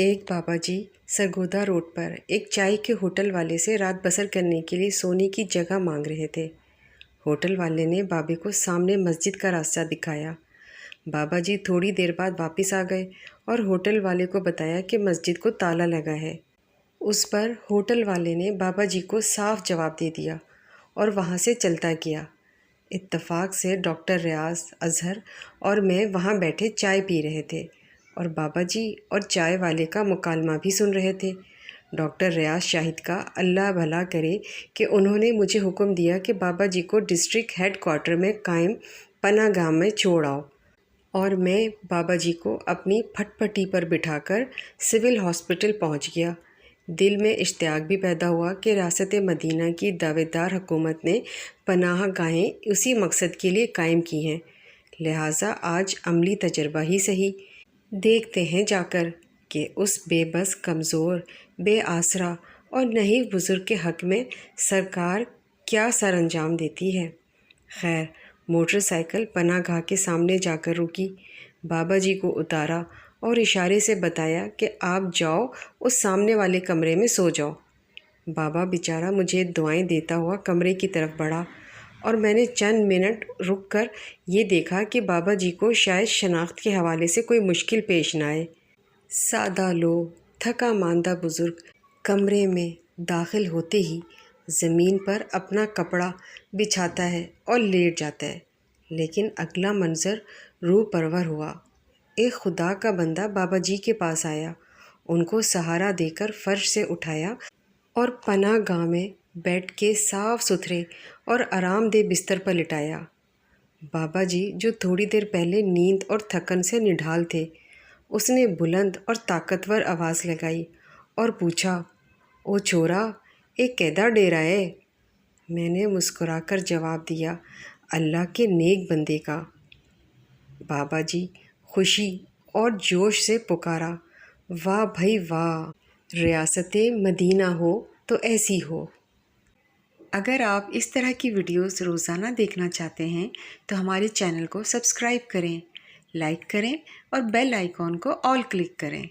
ایک بابا جی سرگودا روڈ پر ایک چائے کے ہوٹل والے سے رات بسر کرنے کے لیے سونے کی جگہ مانگ رہے تھے۔ ہوٹل والے نے بابے کو سامنے مسجد کا راستہ دکھایا۔ بابا جی تھوڑی دیر بعد واپس آ گئے اور ہوٹل والے کو بتایا کہ مسجد کو تالا لگا ہے۔ اس پر ہوٹل والے نے بابا جی کو صاف جواب دے دیا اور وہاں سے چلتا گیا۔ اتفاق سے ڈاکٹر ریاض اظہر اور میں وہاں بیٹھے چائے پی رہے تھے اور بابا جی اور چائے والے کا مکالمہ بھی سن رہے تھے۔ ڈاکٹر ریاض شاہد کا اللہ بھلا کرے کہ انہوں نے مجھے حکم دیا کہ بابا جی کو ڈسٹرکٹ ہیڈ کوارٹر میں قائم پناہ گاہ میں چھوڑ آؤ، اور میں بابا جی کو اپنی پھٹ پٹی پر بٹھا کر سول ہاسپٹل پہنچ گیا۔ دل میں اشتیاق بھی پیدا ہوا کہ ریاست مدینہ کی دعویدار حکومت نے پناہ گاہیں اسی مقصد کے لیے قائم کی ہیں، لہٰذا آج عملی تجربہ ہی صحیح، دیکھتے ہیں جا کر کہ اس بے بس، کمزور، بے آسرا اور نہیں بزرگ کے حق میں سرکار کیا سر انجام دیتی ہے۔ خیر، موٹر سائیکل پناہ گاہ کے سامنے جا کر رکی۔ بابا جی کو اتارا اور اشارے سے بتایا کہ آپ جاؤ اس سامنے والے کمرے میں سو جاؤ۔ بابا بیچارہ مجھے دعائیں دیتا ہوا کمرے کی طرف بڑھا اور میں نے چند منٹ رک کر یہ دیکھا کہ بابا جی کو شاید شناخت کے حوالے سے کوئی مشکل پیش نہ آئے۔ سادہ لوگ، تھکا ماندہ بزرگ کمرے میں داخل ہوتے ہی زمین پر اپنا کپڑا بچھاتا ہے اور لیٹ جاتا ہے، لیکن اگلا منظر روح پرور ہوا۔ ایک خدا کا بندہ بابا جی کے پاس آیا، ان کو سہارا دے کر فرش سے اٹھایا اور پناہ گاہ میں بیٹھ کے صاف ستھرے اور آرام دہ بستر پر لٹایا۔ بابا جی جو تھوڑی دیر پہلے نیند اور تھکن سے نڈھال تھے، اس نے بلند اور طاقتور آواز لگائی اور پوچھا، او چھورا، ایک کیدا ڈیرا ہے؟ میں نے مسکرا کر جواب دیا، اللہ کے نیک بندے کا۔ بابا جی خوشی اور جوش سے پکارا، واہ بھائی واہ، ریاست مدینہ ہو تو ایسی ہو۔ اگر آپ اس طرح کی ویڈیوز روزانہ دیکھنا چاہتے ہیں تو ہمارے چینل کو سبسکرائب کریں، لائک کریں اور بیل آئیکن کو آل کلک کریں۔